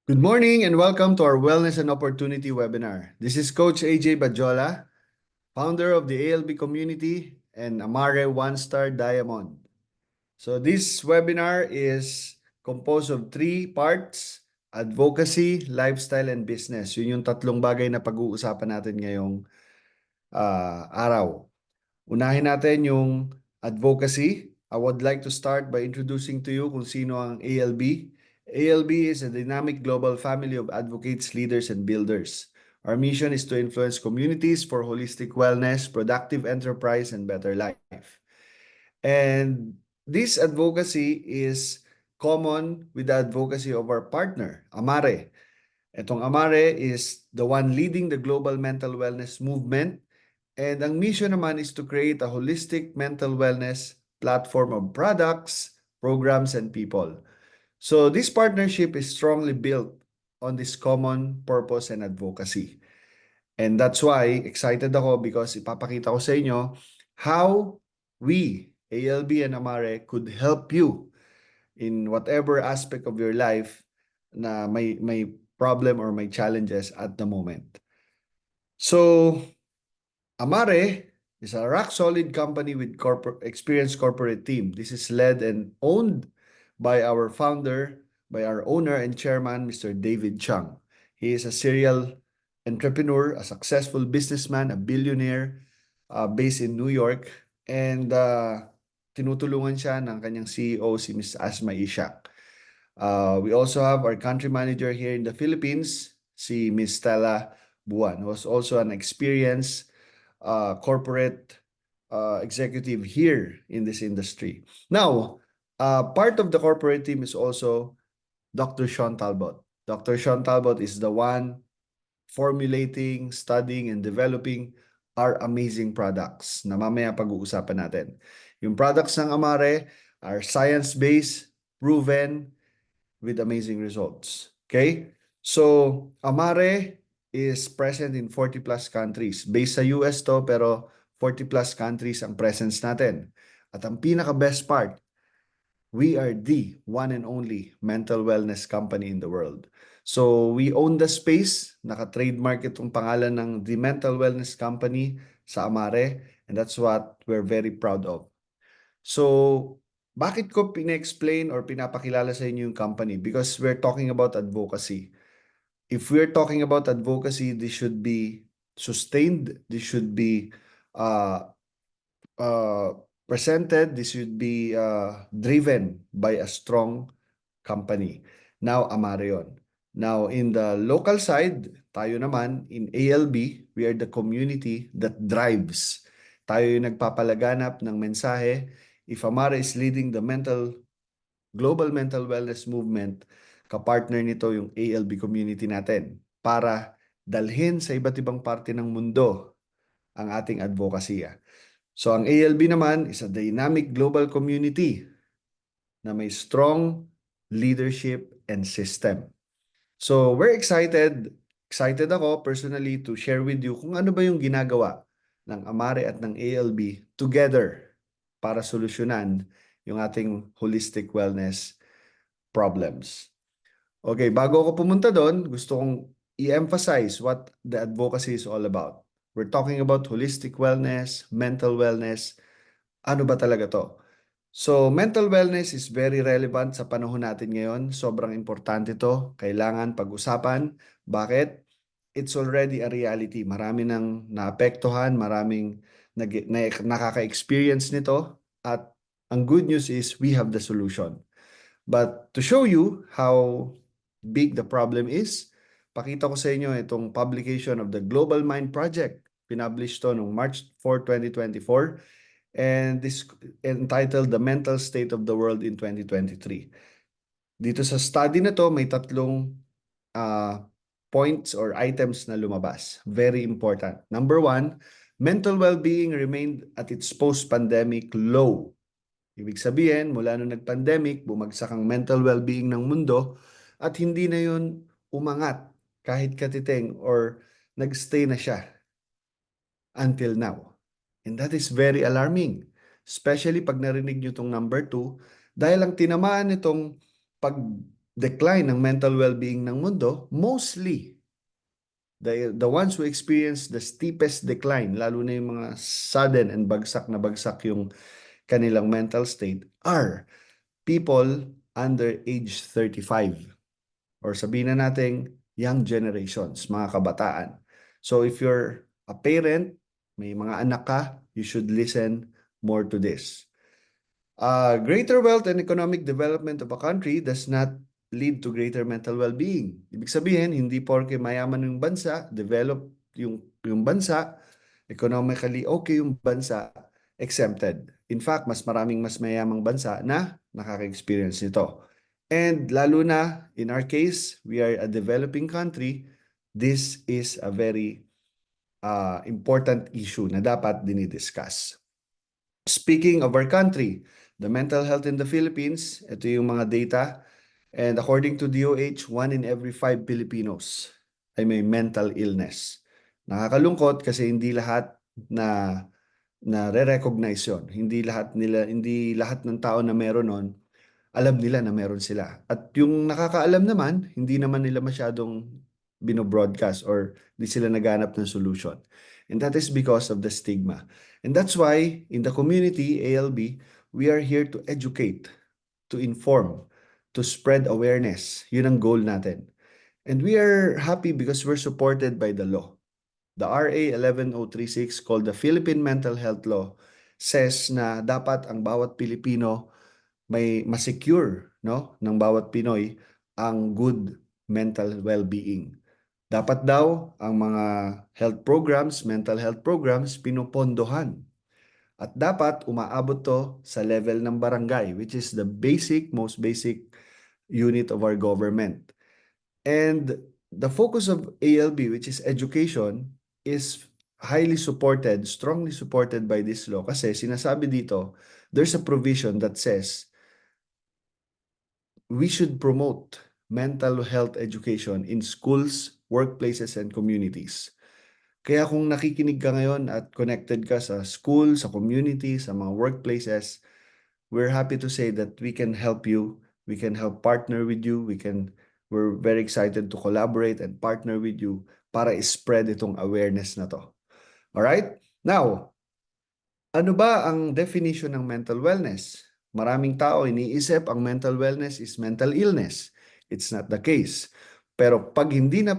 Good morning and welcome to our Wellness and Opportunity webinar. This is Coach AJ Bajola, founder of the ALB community and Amare One Star Diamond. So this webinar is composed of three parts: advocacy, lifestyle, and business. Yun yung tatlong bagay na pag-uusapan natin ngayong araw. Unahin natin yung advocacy. I would like to start by introducing to you kung sino ang ALB. ALB is a dynamic global family of advocates, leaders, and builders. Our mission is to influence communities for holistic wellness, productive enterprise, and better life. And this advocacy is common with the advocacy of our partner, Amare. Itong Amare is the one leading the global mental wellness movement. And ang mission naman is to create a holistic mental wellness platform of products, programs, and people. So this partnership is strongly built on this common purpose and advocacy. And that's why excited ako because ipapakita ko sa inyo how we, ALB and Amare, could help you in whatever aspect of your life na may problem or may challenges at the moment. So, Amare is a rock-solid company with experienced corporate team. This is led and owned by our founder, by our owner and chairman, Mr. David Chung. He is a serial entrepreneur, a successful businessman, a billionaire based in New York. And tinutulungan siya ng kanyang CEO, si Ms. Asma Ishak. We also have our country manager here in the Philippines, si Ms. Stella Buwan, who is also an experienced corporate executive here in this industry. Now, part of the corporate team is also Dr. Sean Talbot. Dr. Sean Talbot is the one formulating, studying, and developing our amazing products na mamaya pag-uusapan natin. Yung products ng Amare are science-based, proven, with amazing results. Okay? So, Amare is present in 40 plus countries. Based sa US to, pero 40 plus countries ang presence natin. At ang pinaka-best part, we are the one and only mental wellness company in the world. So, we own the space. Naka-trademark itong pangalan ng The Mental Wellness Company sa Amare. And that's what we're very proud of. So, bakit ko pina-explain or pinapakilala sa inyo yung company? Because we're talking about advocacy. If we're talking about advocacy, this should be sustained. This should be uh, presented. This should be driven by a strong company. Now, Amare yun. Now, in the local side, tayo naman, in ALB, we are the community that drives. Tayo yung nagpapalaganap ng mensahe. If Amare is leading the global mental wellness movement, kapartner nito yung ALB community natin para dalhin sa iba't ibang parte ng mundo ang ating advokasya. So ang ALB naman is a dynamic global community na may strong leadership and system. So we're excited. Excited ako personally to share with you kung ano ba yung ginagawa ng Amare at ng ALB together para solusyonan yung ating holistic wellness problems. Okay, bago ako pumunta doon, gusto kong i-emphasize what the advocacy is all about. We're talking about holistic wellness, mental wellness. Ano ba talaga to? So, mental wellness is very relevant sa panahon natin ngayon. Sobrang importante to. Kailangan pag-usapan. Bakit? It's already a reality. Marami nang naapektuhan, maraming nakaka-experience nito. At ang good news is we have the solution. But to show you how big the problem is, pakita ko sa inyo itong publication of the Global Mind Project. Pinublish to noong March 4, 2024. And this entitled The Mental State of the World in 2023. Dito sa study na to, may tatlong points or items na lumabas. Very important. Number one, mental well-being remained at its post-pandemic low. Ibig sabihin, mula nung nag-pandemic, bumagsak ang mental well-being ng mundo at hindi na yun umangat kahit katiting or nagstay na siya until now. And that is very alarming. Especially pag narinig nyo itong number 2 dahil ang tinamaan nitong decline ng mental well-being ng mundo, mostly the ones who experience the steepest decline, lalo na yung mga sudden and bagsak na bagsak yung kanilang mental state, are people under age 35, or sabihin na natin young generations, mga kabataan. So if you're a parent, may mga anak ka, you should listen more to this. Greater wealth and economic development of a country does not lead to greater mental well-being. Ibig sabihin, hindi porke mayaman yung bansa, develop yung bansa, economically okay yung bansa, exempted. In fact, mas maraming mas mayamang bansa na nakaka-experience nito. And lalo na, in our case, we are a developing country, this is a very important issue na dapat dinidiscuss. Speaking of our country, the mental health in the Philippines, ito yung mga data. And according to DOH, 1 in every 5 Filipinos ay may mental illness. Nakakalungkot kasi hindi lahat na re-recognize yon. Hindi lahat ng tao na meron nun, alam nila na meron sila. At yung nakakaalam naman, hindi naman nila masyadong binobroadcast or di sila naghanap ng solution. And that is because of the stigma. And that's why in the community, ALB, we are here to educate, to inform, to spread awareness. Yun ang goal natin. And we are happy because we're supported by the law. The RA 11036 called the Philippine Mental Health Law says na dapat ang bawat Pilipino may masecure, no, ng bawat Pinoy ang good mental well-being. Dapat daw ang mga health programs, mental health programs, pinupondohan. At dapat umaabot to sa level ng barangay, which is the most basic unit of our government. And the focus of ALB, which is education, is highly supported, strongly supported by this law kasi sinasabi dito, there's a provision that says we should promote mental health education in schools, workplaces, and communities. Kaya kung nakikinig ka ngayon at connected ka sa school, sa community, sa mga workplaces, we're happy to say that we can help you. We can help partner with you. We're very excited to collaborate and partner with you para spread itong awareness na to. All right? Now, ano ba ang definition ng mental wellness? Maraming tao iniisip ang mental wellness is mental illness. It's not the case. Pero pag hindi na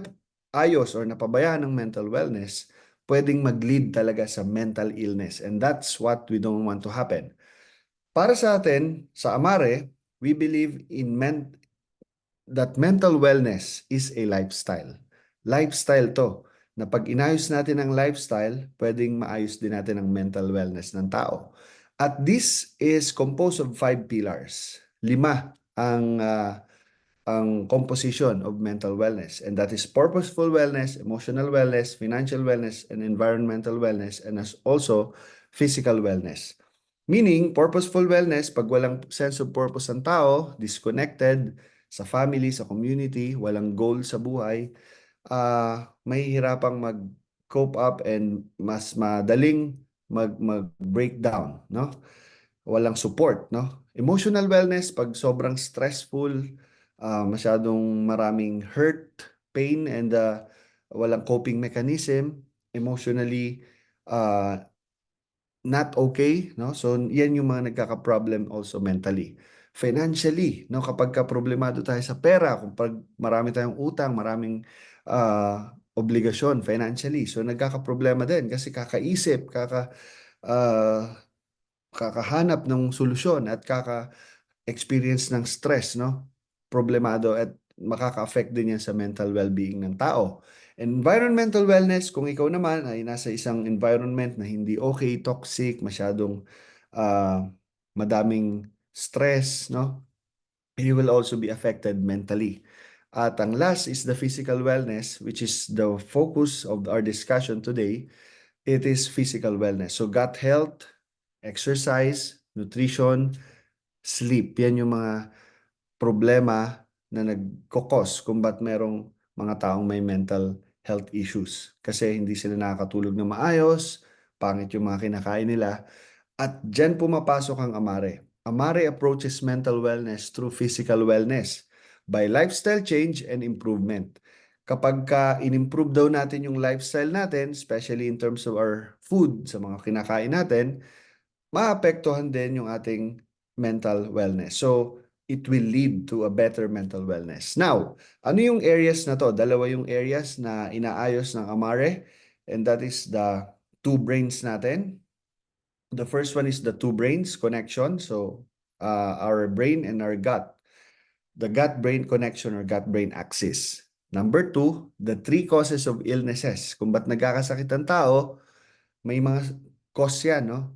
ayos or napabayaan ng mental wellness, pwedeng mag-lead talaga sa mental illness. And that's what we don't want to happen. Para sa atin, sa Amare, we believe that mental wellness is a lifestyle. Lifestyle to, na pag inayos natin ang lifestyle, pwedeng maayos din natin ang mental wellness ng tao. At this is composed of 5 pillars. 5 ang composition of mental wellness, and that is purposeful wellness, emotional wellness, financial wellness, and environmental wellness, and as also physical wellness. Meaning, purposeful wellness, pag walang sense of purpose ang tao, disconnected sa family, sa community, walang goal sa buhay, mahihirapang mag-cope up and mas madaling mag-breakdown, no? Walang support, no? Emotional wellness, pag sobrang stressful, masyadong maraming hurt, pain, and walang coping mechanism, emotionally not okay, no? So yan yung mga nagkaka-problem also mentally. Financially, no, kapag ka problemado tayo sa pera, kung pag marami tayong utang, maraming obligasyon financially, so nagkaka-problema din kasi kakaisip, kakahanap ng solusyon at experience ng stress, no? Problemado at makaka-affect din yan sa mental well-being ng tao. Environmental wellness, kung ikaw naman ay nasa isang environment na hindi okay, toxic, masyadong madaming stress, no? You will also be affected mentally. At ang last is the physical wellness, which is the focus of our discussion today. It is physical wellness. So gut health, exercise, nutrition, sleep. Yan yung mga problema na nagkokos kung ba't merong mga taong may mental health issues. Kasi hindi sila nakakatulog na maayos, pangit yung mga kinakain nila. At dyan pumapasok ang Amare. Amare approaches mental wellness through physical wellness. by lifestyle change and improvement. Kapag in-improve daw natin yung lifestyle natin, especially in terms of our food, sa mga kinakain natin, maapektuhan din yung ating mental wellness. So, it will lead to a better mental wellness. Now, ano yung areas na to? Dalawa yung areas na inaayos ng Amare, and that is the two brains natin. The first one is the two brains connection. So, our brain and our gut. The gut-brain connection or gut-brain axis. Number two, the three causes of illnesses. Kung ba't nagkakasakit ang tao, may mga cause yan, no?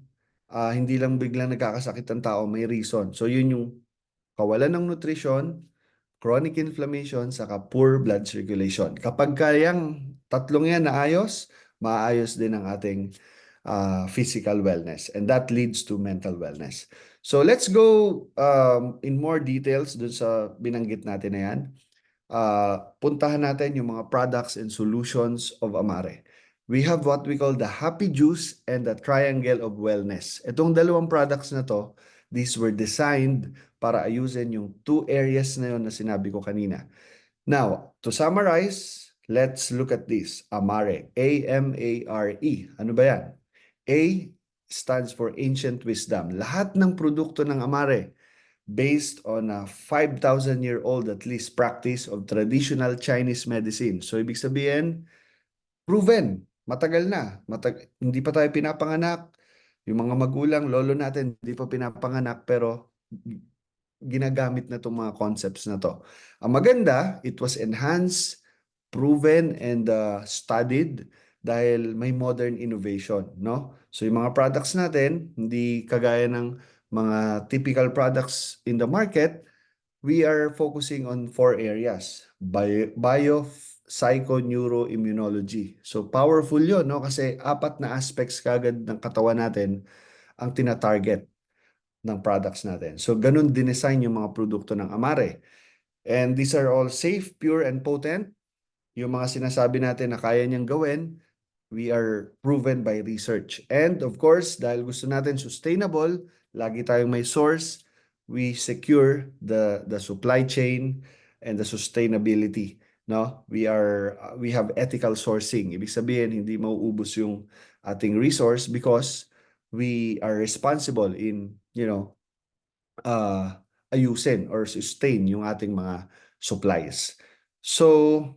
Hindi lang biglang nagkakasakit ang tao, may reason. So, yun yung kawalan ng nutrition, chronic inflammation, saka poor blood circulation. Kapag kayang tatlong yan naayos, maayos din ang ating physical wellness. And that leads to mental wellness. So let's go in more details dun sa binanggit natin na yan. Puntahan natin yung mga products and solutions of Amare. We have what we call the Happy Juice and the Triangle of Wellness. Itong dalawang products na to, these were designed para ayusin yung two areas na yun na sinabi ko kanina. Now, to summarize, let's look at this. Amare, A-M-A-R-E. Ano ba yan? A stands for ancient wisdom. Lahat ng produkto ng Amare based on a 5,000-year-old at least practice of traditional Chinese medicine. So, ibig sabihin, proven, matagal na. Hindi pa tayo pinapanganak. Yung mga magulang, lolo natin, hindi pa pinapanganak, pero ginagamit na itong mga concepts na to. Ang maganda, it was enhanced, proven, and studied dahil may modern innovation, no? So yung mga products natin, hindi kagaya ng mga typical products in the market, we are focusing on four areas. Psycho, neuro, immunology. So powerful yun, no? Kasi apat na aspects kagad ng katawan natin ang tina-target ng products natin. So, ganun dinesign yung mga produkto ng Amare. And these are all safe, pure, and potent. Yung mga sinasabi natin na kaya niyang gawin, we are proven by research. And of course, dahil gusto natin sustainable, lagi tayong may source, we secure the supply chain and the sustainability. No? We have ethical sourcing. Ibig sabihin, hindi mauubos yung ating resource because we are responsible in, ayusin or sustain yung ating mga supplies. So,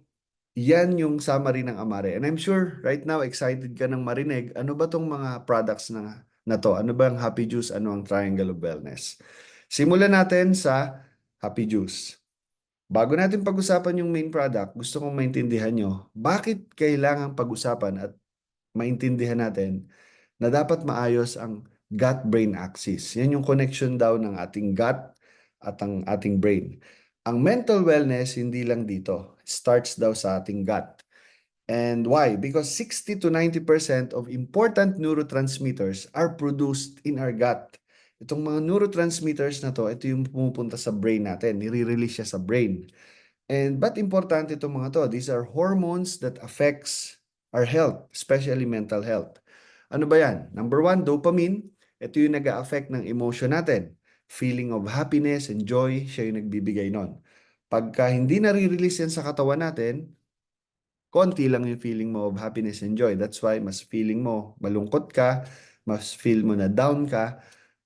yan yung summary ng Amare. And I'm sure right now excited ka nang marinig, ano ba tong mga products na to? Ano ba ang Happy Juice? Ano ang Triangle of Wellness? Simulan natin sa Happy Juice. Bago natin pag-usapan yung main product, gusto kong maintindihan nyo, bakit kailangan pag-usapan at maintindihan natin na dapat maayos ang gut-brain axis. Yan yung connection daw ng ating gut at ang ating brain. Ang mental wellness, hindi lang dito. Starts daw sa ating gut. And why? Because 60 to 90% of important neurotransmitters are produced in our gut. Itong mga neurotransmitters na to, ito yung pumupunta sa brain natin. Nire-release siya sa brain. And but importante itong mga to. These are hormones that affects our health, especially mental health. Ano ba yan? Number one, dopamine. Ito yung nag-a-affect ng emotion natin. Feeling of happiness and joy, siya yung nagbibigay nun. Pagka hindi nare-release yan sa katawan natin, konti lang yung feeling mo of happiness and joy. That's why mas feeling mo malungkot ka, mas feel mo na down ka.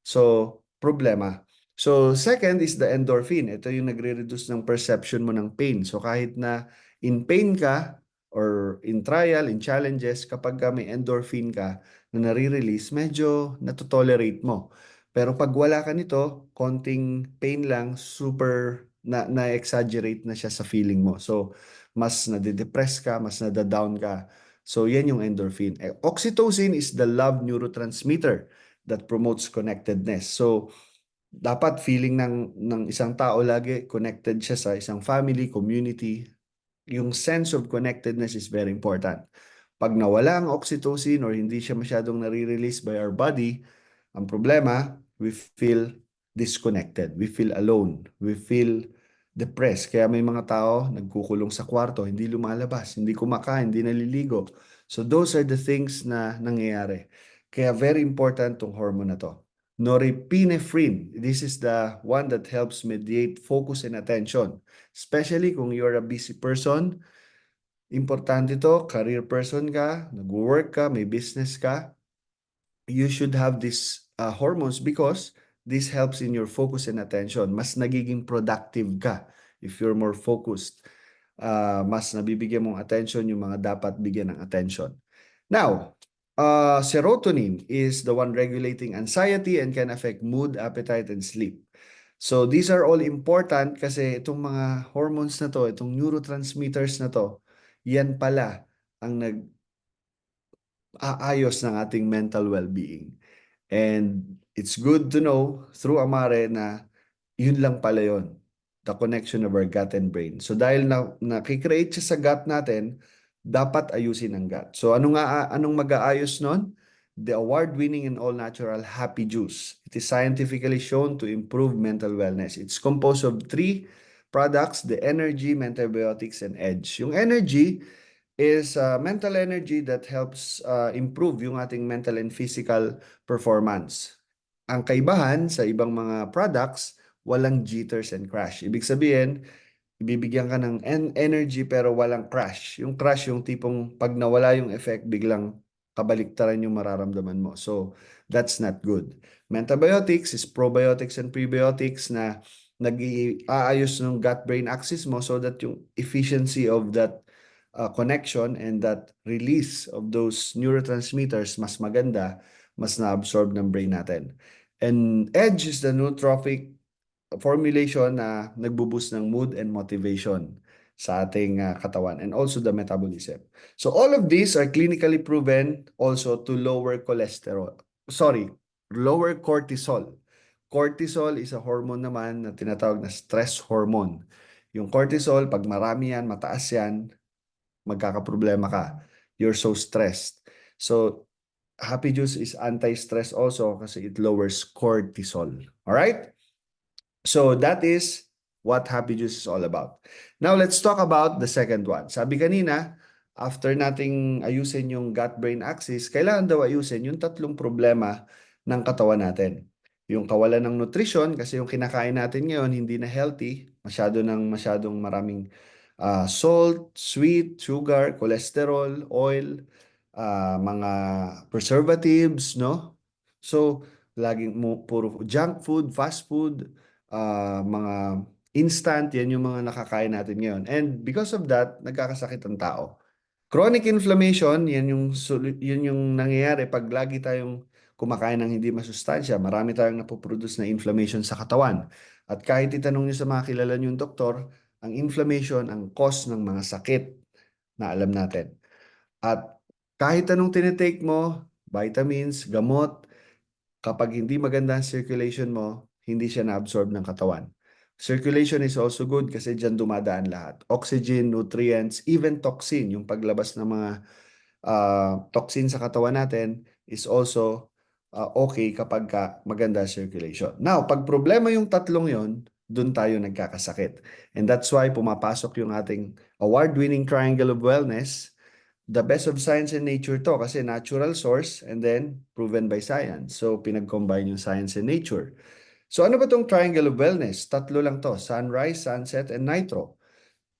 So, problema. So, second is the endorphin. Ito yung nagre-reduce ng perception mo ng pain. So, kahit na in pain ka or in trial, in challenges, kapag may endorphin ka na nare-release, medyo natotolerate mo. Pero pag wala ka nito, konting pain lang, super na-exaggerate na siya sa feeling mo. So, mas nade-depress ka, mas nada-down ka. So, yan yung endorphin. Oxytocin is the love neurotransmitter that promotes connectedness. So, dapat feeling ng isang tao lagi connected siya sa isang family, community. Yung sense of connectedness is very important. Pag nawala ang oxytocin or hindi siya masyadong nare-release by our body, ang problema, we feel disconnected. We feel alone. We feel depressed. Kaya may mga tao nagkukulong sa kwarto, hindi lumalabas, hindi kumakain, hindi naliligo. So those are the things na nangyayari. Kaya very important tong hormone na to. Norepinephrine, this is the one that helps mediate focus and attention. Especially kung you're a busy person, importante to, career person ka, nag-work ka, may business ka, you should have these hormones because this helps in your focus and attention. Mas nagiging productive ka if you're more focused. Mas nabibigyan mong attention yung mga dapat bigyan ng attention. Now, serotonin is the one regulating anxiety and can affect mood, appetite, and sleep. So these are all important kasi itong mga hormones na to, itong neurotransmitters na to, yan pala ang nag-aayos ng ating mental well-being. And it's good to know through Amare na yun lang pala yun, the connection of our gut and brain. So dahil nakikreate siya sa gut natin, dapat ayusin ang gut. So anong mag-aayos nun? The award-winning and all-natural Happy Juice. It is scientifically shown to improve mental wellness. It's composed of 3 products, the Energy, Mentabiotics, and Edge. Yung Energy is mental energy that helps improve yung ating mental and physical performance. Ang kaibahan sa ibang mga products, walang jitters and crash. Ibig sabihin, ibibigyan ka ng energy pero walang crash. Yung crash, yung tipong pag nawala yung effect, biglang kabaliktaran yung mararamdaman mo. So, that's not good. Mentabiotics is probiotics and prebiotics na nag-aayos ng gut-brain axis mo so that yung efficiency of that connection and that release of those neurotransmitters mas maganda, mas na-absorb ng brain natin. And EDGE is the nootropic formulation na nagbo-boost ng mood and motivation sa ating katawan and also the metabolism. So all of these are clinically proven also to lower cholesterol. Sorry, lower cortisol. Cortisol is a hormone naman na tinatawag na stress hormone. Yung cortisol, pag marami yan, mataas yan, magkakaproblema ka. You're so stressed. So Happy Juice is anti-stress also kasi it lowers cortisol. All right? So that is what Happy Juice is all about. Now let's talk about the second one. Sabi kanina, after nating ayusin yung gut-brain axis, kailangan daw ayusin yung 3 problema ng katawan natin. Yung kawalan ng nutrition, kasi yung kinakain natin ngayon hindi na healthy, masyadong maraming salt, sweet, sugar, cholesterol, oil, mga preservatives, no? So, puro junk food, fast food, mga instant, yan yung mga nakakain natin ngayon. And because of that, nagkakasakit ang tao. Chronic inflammation, yun yung nangyayari pag lagi tayong kumakain ng hindi masustansya. Marami tayong napoproduce na inflammation sa katawan. At kahit itanong niyo sa mga kilala niyong doktor, ang inflammation ang cause ng mga sakit na alam natin. At kahit anong tinitake mo, vitamins, gamot, kapag hindi maganda ang circulation mo, hindi siya na-absorb ng katawan. Circulation is also good kasi dyan dumadaan lahat. Oxygen, nutrients, even toxin, yung paglabas ng mga toxin sa katawan natin is also okay kapag maganda circulation. Now, pag problema yung 3 yon, dun tayo nagkakasakit. And that's why pumapasok yung ating award-winning triangle of wellness. The best of science and nature to kasi natural source and then proven by science. So, pinag-combine yung science and nature. So, ano ba tong triangle of wellness? 3 lang to, sunrise, sunset, and nitro.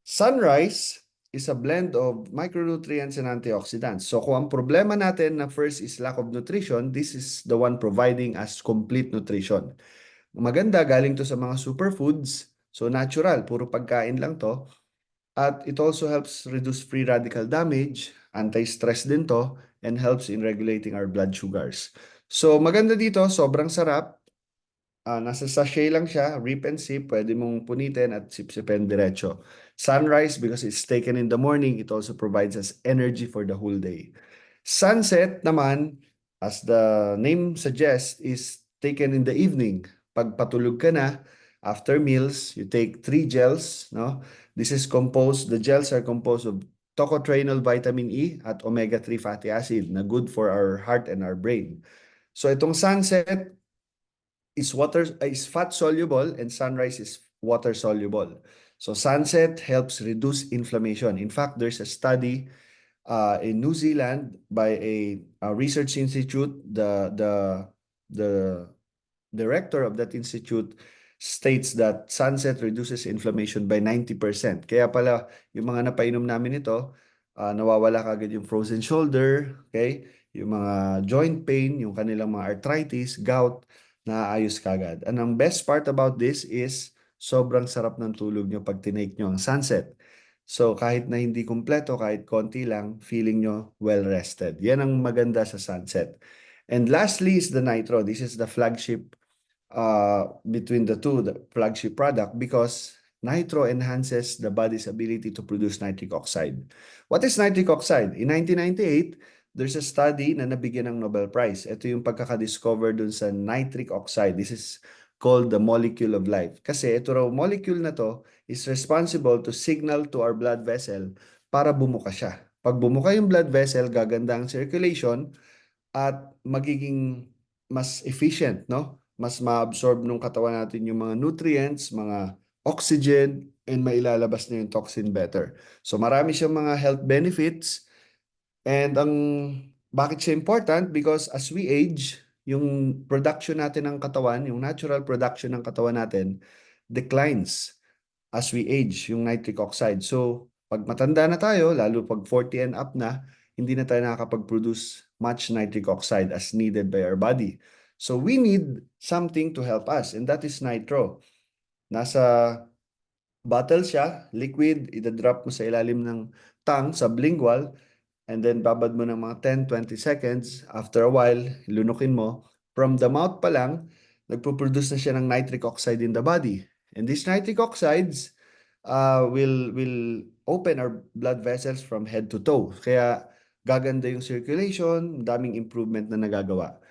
Sunrise is a blend of micronutrients and antioxidants. So, kung ang problema natin na first is lack of nutrition, this is the one providing us complete nutrition. Maganda, galing to sa mga superfoods. So, natural, puro pagkain lang to. At it also helps reduce free radical damage, anti-stress din to, and helps in regulating our blood sugars. So maganda dito, sobrang sarap. Nasa sachet lang siya, rip and sip, pwede mong punitin at sip-sipin diretso. Sunrise, because it's taken in the morning, it also provides us energy for the whole day. Sunset naman, as the name suggests, is taken in the evening. Pag patulog ka na, after meals, you take 3 gels, no? The gels are composed of tocotrienol vitamin E at omega-3 fatty acid na good for our heart and our brain. So itong sunset is fat soluble and sunrise is water soluble. So sunset helps reduce inflammation. In fact, there's a study in New Zealand by a research institute, the director of that institute states that sunset reduces inflammation by 90%. Kaya pala, yung mga napainom namin ito, nawawala kagad yung frozen shoulder, okay? Yung mga joint pain, yung kanilang mga arthritis, gout, naayos kagad. And ang best part about this is sobrang sarap ng tulog nyo pag tinake nyo ang sunset. So kahit na hindi kumpleto, kahit konti lang, feeling nyo well rested. Yan ang maganda sa sunset. And lastly is the Nitro. This is the flagship between the two, the flagship product, because Nitro enhances the body's ability to produce nitric oxide. What is nitric oxide? In 1998, there's a study na nabigyan ng Nobel Prize. Ito yung pagkakadiscover dun sa nitric oxide. This is called the molecule of life. Kasi ito raw molecule na to is responsible to signal to our blood vessel para bumuka siya. Pag bumuka yung blood vessel, gaganda ang circulation at magiging mas efficient, no? Mas ma-absorb ng katawan natin yung mga nutrients, mga oxygen, and mailalabas na yung toxin better. So marami siyang mga health benefits. And ang bakit siya important? Because as we age, yung production natin ng katawan, yung natural production ng katawan natin declines as we age, yung nitric oxide. So pag matanda na tayo, lalo pag 40 and up na, hindi na tayo nakakapag-produce much nitric oxide as needed by our body. So we need something to help us, and that is nitro. Nasa bottle siya, liquid, idadrop mo sa ilalim ng tongue, sublingual, and then babad mo ng mga 10-20 seconds. After a while, lunukin mo. From the mouth pa lang, nagpo-produce na siya ng nitric oxide in the body. And these nitric oxides will open our blood vessels from head to toe. Kaya gaganda yung circulation, daming improvement na nagagawa.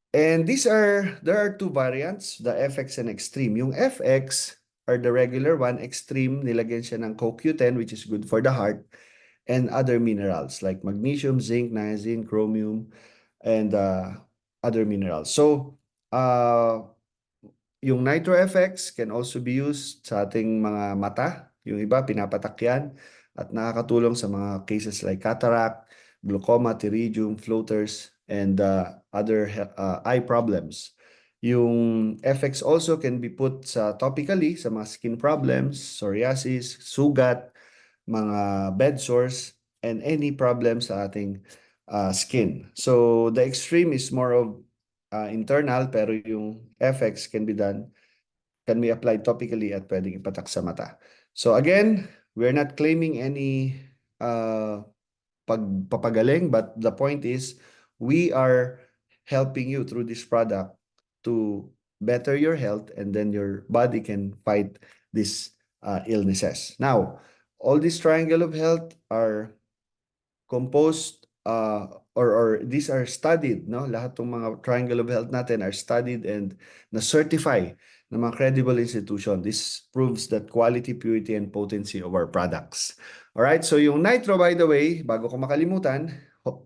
And there are two variants, the FX and Extreme. Yung FX are the regular one, Extreme, nilagyan siya ng CoQ10, which is good for the heart, and other minerals like magnesium, zinc, niacin, chromium, and other minerals. So, yung Nitro FX can also be used sa ating mga mata. Yung iba, pinapatak yan at nakakatulong sa mga cases like cataract, glaucoma, pterygium, floaters, and other eye problems. Yung FX also can be put sa topically sa mga skin problems, psoriasis, sugat, mga bed sores, and any problem sa ating skin. So the extreme is more of internal, pero yung FX can be applied topically at pwedeng ipatak sa mata. So again, we're not claiming any pagpapagaling, but the point is we are helping you through this product to better your health, and then your body can fight these illnesses. Now, all this triangle of health are composed or these are studied, no? Lahat ng mga triangle of health natin are studied and na-certify ng mga credible institution. This proves that quality, purity, and potency of our products. All right, so yung Nitro, by the way, bago ko makalimutan,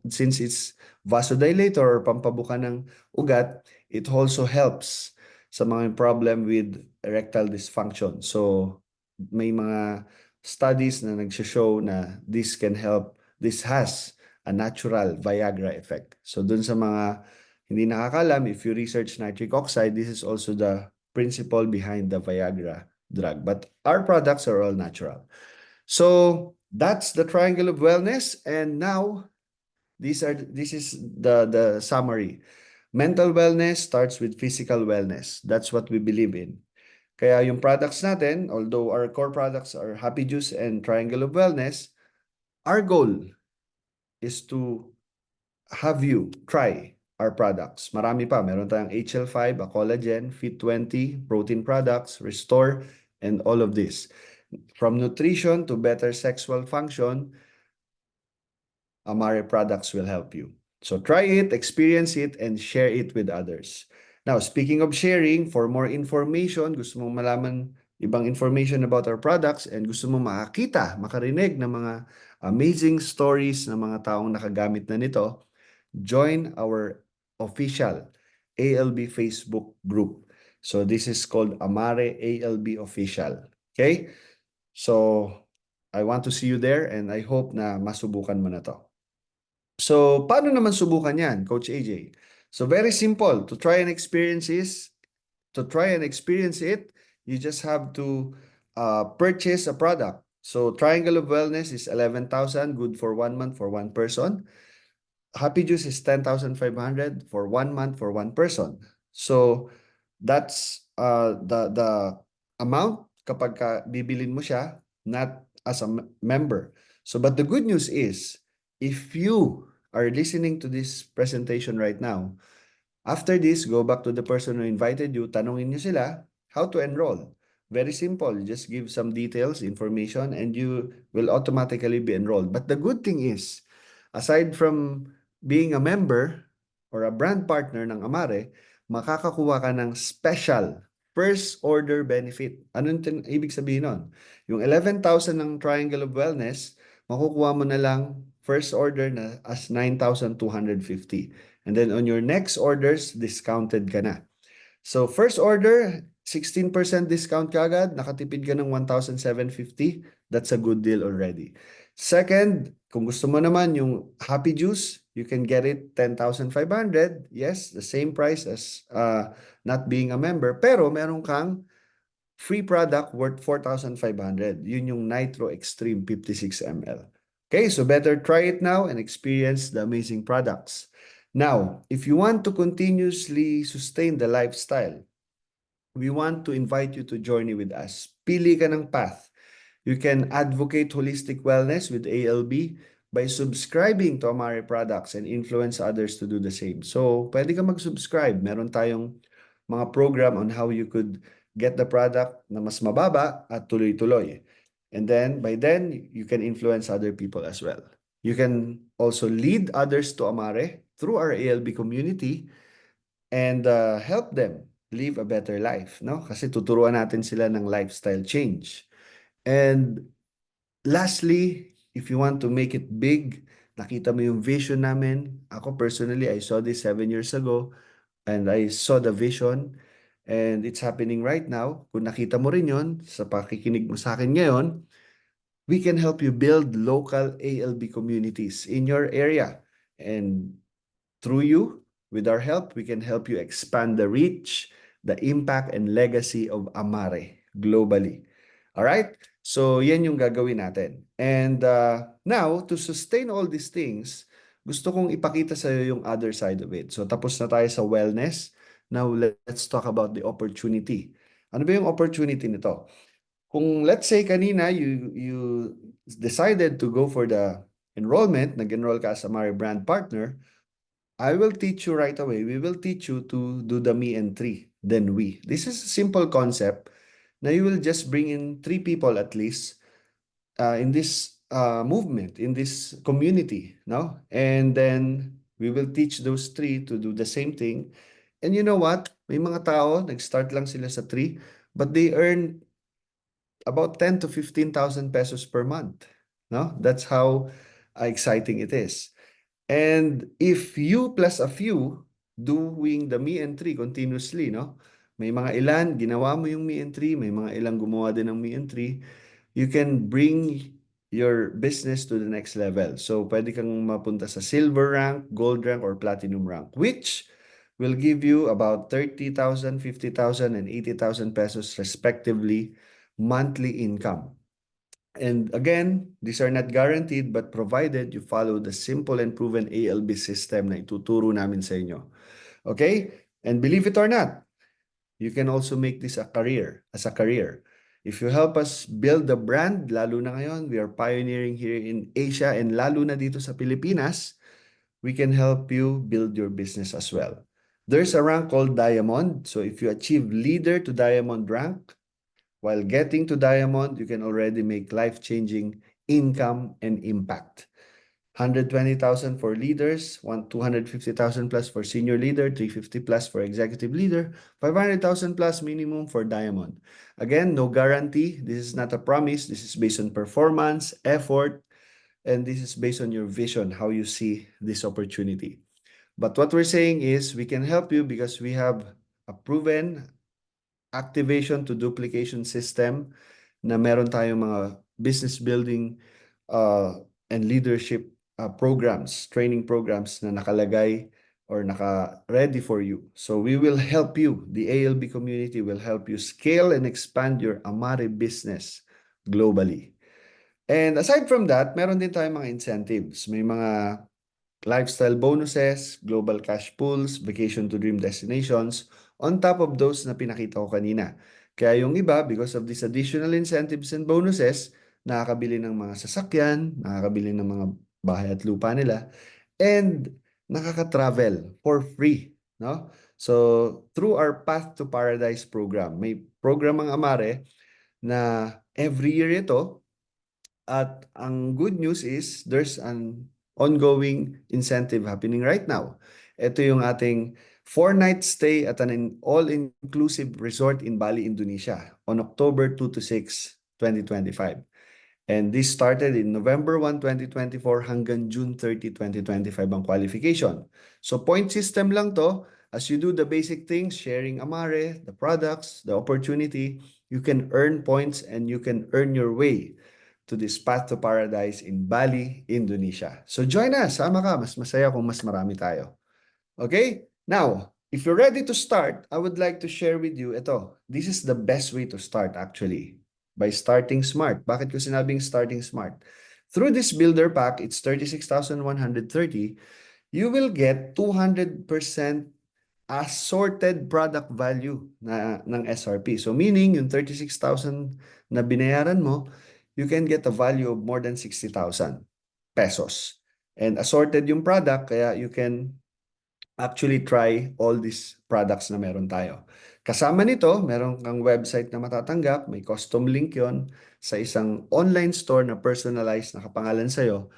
since it's vasodilator or pampabuka ng ugat, it also helps sa mga problem with erectile dysfunction. So may mga studies na nagsho-show na this has a natural Viagra effect. So dun sa mga hindi nakakalam, if you research nitric oxide, this is also the principle behind the Viagra drug. But our products are all natural. So that's the triangle of wellness. And now this is the summary. Mental wellness starts with physical wellness. That's what we believe in. Kaya yung products natin, although our core products are Happy Juice and Triangle of Wellness, our goal is to have you try our products. Marami pa. Meron tayong HL5, a collagen, Fit20, protein products, Restore, and all of this. From nutrition to better sexual function, Amare products will help you. So try it, experience it, and share it with others. Now, speaking of sharing, for more information, gusto mong malaman ibang information about our products, and gusto mong makakita, makarinig ng mga amazing stories ng mga taong nakagamit na nito, join our official ALB Facebook group. So this is called Amare ALB Official. Okay? So I want to see you there, and I hope na masubukan mo na to. So paano naman subukan yan, Coach AJ? So very simple. To try and experience is to try and experience it, you just have to purchase a product. So Triangle of Wellness is 11,000, good for 1 month for one person. Happy Juice is 10,500 for 1 month for one person. So that's the amount kapag bibilin mo siya, not as a member. So but the good news is, if you are listening to this presentation right now, after this, go back to the person who invited you, tanungin niyo sila how to enroll. Very simple. You just give some details, information, and you will automatically be enrolled. But the good thing is, aside from being a member or a brand partner ng Amare, makakakuha ka ng special first order benefit. Anong ibig sabihin nun? Yung 11,000 ng Triangle of Wellness, makukuha mo na lang first order na as 9,250. And then on your next orders, discounted ka na. So first order, 16% discount ka agad, nakatipid ka ng 1,750. That's a good deal already. Second, kung gusto mo naman yung Happy Juice, you can get it 10,500. Yes, the same price as not being a member. Pero meron kang free product worth 4,500. Yun yung Nitro Extreme 56 ml. Okay, so better try it now and experience the amazing products. Now, if you want to continuously sustain the lifestyle, we want to invite you to journey with us. Pili ka ng path. You can advocate holistic wellness with ALB by subscribing to Amare products and influence others to do the same. So, pwede ka mag-subscribe. Meron tayong mga program on how you could get the product na mas mababa at tuloy-tuloy. And then, by then, you can influence other people as well. You can also lead others to Amare through our ALB community and help them live a better life, no? Kasi tuturuan natin sila ng lifestyle change. And lastly, if you want to make it big, nakita mo yung vision namin. Ako personally, I saw this 7 years ago and I saw the vision and it's happening right now. Kung nakita mo rin yon sa pakikinig mo sa akin ngayon, we can help you build local ALB communities in your area. And through you, with our help, we can help you expand the reach, the impact, and legacy of Amare globally. All right? So, yan yung gagawin natin. And now, to sustain all these things, gusto kong ipakita sa iyo yung other side of it. So, tapos na tayo sa wellness. Now, let's talk about the opportunity. Ano ba yung opportunity nito? Kung let's say kanina, you decided to go for the enrollment, nag-enroll ka as a Amare brand partner, I will teach you right away. We will teach you to do the me and three, then we. This is a simple concept. Now you will just bring in 3 people at least in this movement, in this community, no? And then we will teach those 3 to do the same thing. And you know what? May mga tao, nag-start lang sila sa 3, but they earn about 10 to 15,000 pesos per month, no? That's how exciting it is. And if you plus a few doing the me and three continuously, no? May mga ilan, ginawa mo yung me and three, may mga ilang gumawa din ng me and three, you can bring your business to the next level. So, pwede kang mapunta sa silver rank, gold rank, or platinum rank, which will give you about 30,000, 50,000, and 80,000 pesos respectively monthly income. And again, these are not guaranteed but provided you follow the simple and proven ALB system na ituturo namin sa inyo. Okay? And believe it or not, you can also make this a career, as a career. If you help us build the brand, lalo na ngayon, we are pioneering here in Asia and lalo na dito sa Pilipinas, we can help you build your business as well. There's a rank called Diamond. So if you achieve leader to Diamond rank, while getting to Diamond, you can already make life-changing income and impact. 120,000 for leaders, 250,000 plus for senior leader, 350 plus for executive leader, 500,000 plus minimum for Diamond. Again, no guarantee. This is not a promise. This is based on performance, effort, and this is based on your vision, how you see this opportunity. But what we're saying is we can help you because we have a proven activation to duplication system na meron tayong mga business building and leadership programs, training programs na nakalagay or naka-ready for you. So we will help you. The ALB community will help you scale and expand your Amare business globally. And aside from that, meron din tayong mga incentives. May mga lifestyle bonuses, global cash pools, vacation to dream destinations, on top of those na pinakita ko kanina. Kaya yung iba, because of these additional incentives and bonuses, nakakabili ng mga sasakyan, nakakabili ng mga bahay at lupa nila, and nakaka-travel for free, no? So, through our Path to Paradise program, may program ang Amare na every year ito, at ang good news is there's an ongoing incentive happening right now. Ito yung ating 4-night stay at an all-inclusive resort in Bali, Indonesia on October 2 to 6, 2025. And this started in November 1, 2024 hanggang June 30, 2025 ang qualification. So point system lang to. As you do the basic things, sharing Amare, the products, the opportunity, you can earn points and you can earn your way to this path to paradise in Bali, Indonesia. So join us, sama ka, mas masaya kung mas marami tayo. Okay? Now, if you're ready to start, I would like to share with you ito. This is the best way to start actually, by starting smart. Bakit ko sinabing starting smart? Through this builder pack, it's 36,130, you will get 200% assorted product value ng SRP. So meaning, yung 36,000 na binayaran mo, you can get a value of more than 60,000 pesos. And assorted yung product, kaya you can actually try all these products na meron tayo. Kasama nito, meron kang website na matatanggap, may custom link yon sa isang online store na personalized na kapangalan sa'yo.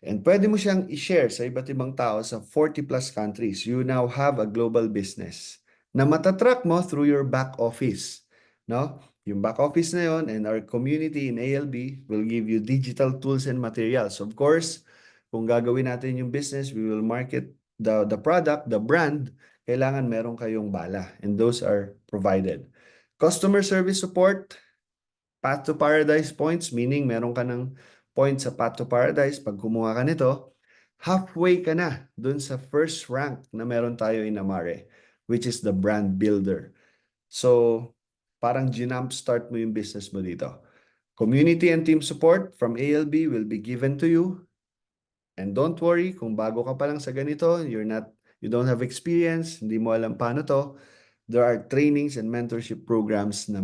And pwede mo siyang i-share sa iba't ibang tao sa 40 plus countries. You now have a global business na matatrack mo through your back office. No? Yung back office na yon and our community in ALB will give you digital tools and materials. Of course, kung gagawin natin yung business, we will market the product, the brand, kailangan meron kayong bala. And those are provided. Customer service support, Path to Paradise points, meaning meron ka ng points sa Path to Paradise. Pag kumuha ka nito, halfway ka na dun sa first rank na meron tayo in Amare, which is the brand builder. So, parang ginump start mo yung business mo dito. Community and team support from ALB will be given to you. And don't worry, kung bago ka pa lang sa ganito, you don't have experience, hindi mo alam paano to, there are trainings and mentorship programs na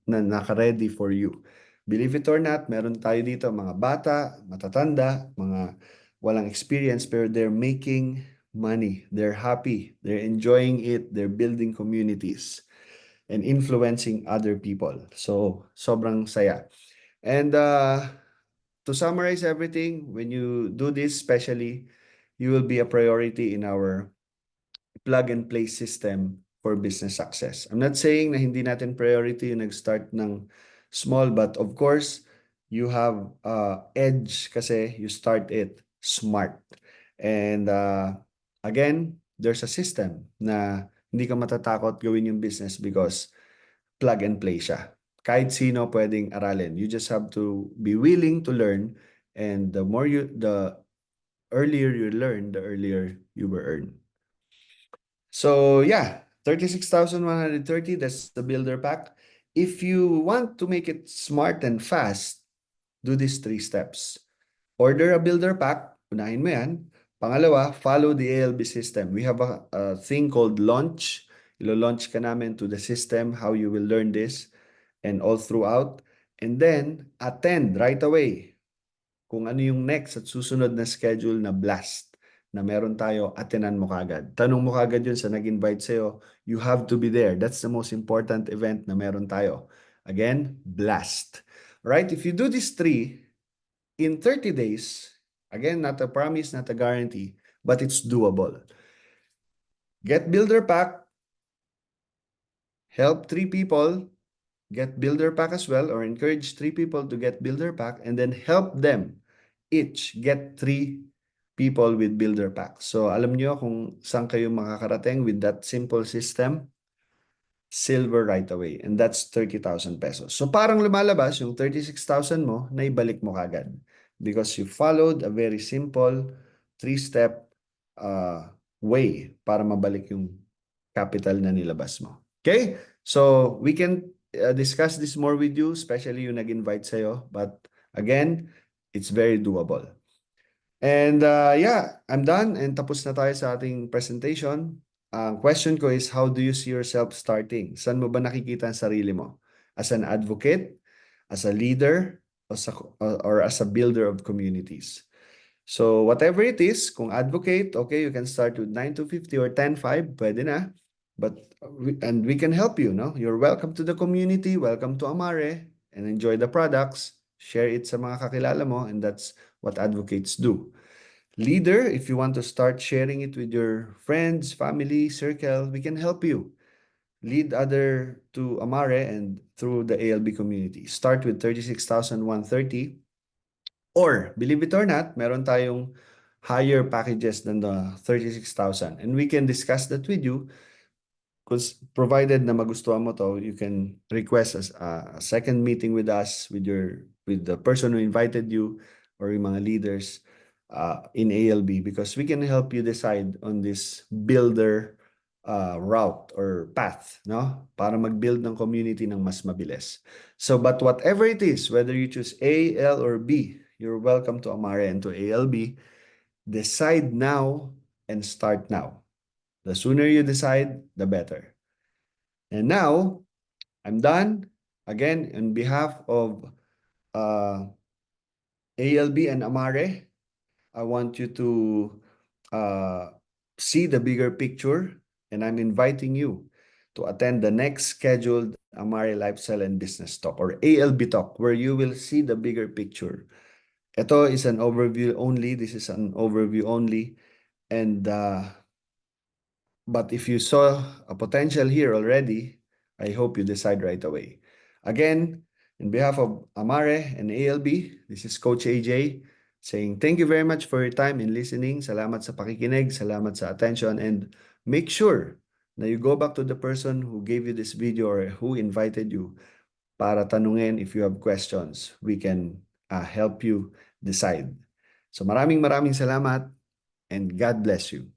naka-ready for you. Believe it or not, meron tayo dito mga bata, matatanda, mga walang experience, pero they're making money. They're happy. They're enjoying it. They're building communities and influencing other people. So, sobrang saya. And to summarize everything, when you do this, especially, you will be a priority in our plug-and-play system for business success. I'm not saying na hindi natin priority yung nag-start ng small, but of course, you have edge kasi you start it smart. And again, there's a system na hindi ka matatakot gawin yung business because plug and play siya. Kahit sino pwedeng aralin. You just have to be willing to learn, and the earlier you learn, the earlier you will earn. So yeah, 36,130, that's the builder pack. If you want to make it smart and fast, do these 3 steps. Order a builder pack, unahin mo yan. Pangalawa, follow the ALB system. We have a thing called launch. Ilo-launch ka namin to the system, how you will learn this and all throughout. And then, attend right away kung ano yung next at susunod na schedule na blast na meron tayo, attenan mo kagad. Tanong mo kagad yun sa nag-invite sa'yo, you have to be there. That's the most important event na meron tayo. Again, blast. Right? If you do these 3, in 30 days, again, not a promise, not a guarantee, but it's doable. Get builder pack, help 3 people, get builder pack as well, or encourage 3 people to get builder pack, and then help them each get 3 people with builder pack. So alam nyo kung saan kayo makakarating with that simple system, silver right away. And that's 30,000 pesos. So parang lumalabas yung 36,000 mo, na ibalik mo kagad. Because you followed a very simple 3-step way para mabalik yung capital na nilabas mo. Okay? So, we can discuss this more with you, especially yung nag-invite sa'yo. But again, it's very doable. And yeah, I'm done and tapos na tayo sa ating presentation. Ang question ko is, how do you see yourself starting? Saan mo ba nakikita ang sarili mo? As an advocate, as a leader, or as a builder of communities? So whatever it is, kung advocate, okay, you can start with 9 to 50 or 10-5, pwede na. But and we can help you, no? You're welcome to the community, welcome to Amare, and enjoy the products. Share it sa mga kakilala mo, and that's what advocates do. Leader, if you want to start sharing it with your friends, family, circle, we can help you. Lead other to Amare and through the ALB community. Start with 36,130. Or, believe it or not, meron tayong higher packages than the 36,000. And we can discuss that with you. Because provided na magustuhan mo to, you can request a second meeting with us, with the person who invited you, or yung mga leaders in ALB, because we can help you decide on this builder route or path, no? Para mag-build ng community ng mas mabilis. So, but whatever it is, whether you choose A, L, or B, you're welcome to Amare and to ALB. Decide now and start now. The sooner you decide, the better. And now, I'm done. Again, on behalf of ALB and Amare, I want you to see the bigger picture, and I'm inviting you to attend the next scheduled Amare Lifestyle and Business Talk, or ALB Talk, where you will see the bigger picture. Ito is an overview only. This is an overview only. And but if you saw a potential here already, I hope you decide right away. Again, in behalf of Amare and ALB, this is Coach AJ saying thank you very much for your time in listening. Salamat sa pakikinig, salamat sa attention, and make sure na you go back to the person who gave you this video or who invited you para tanungin if you have questions. We can help you decide. So maraming salamat and God bless you.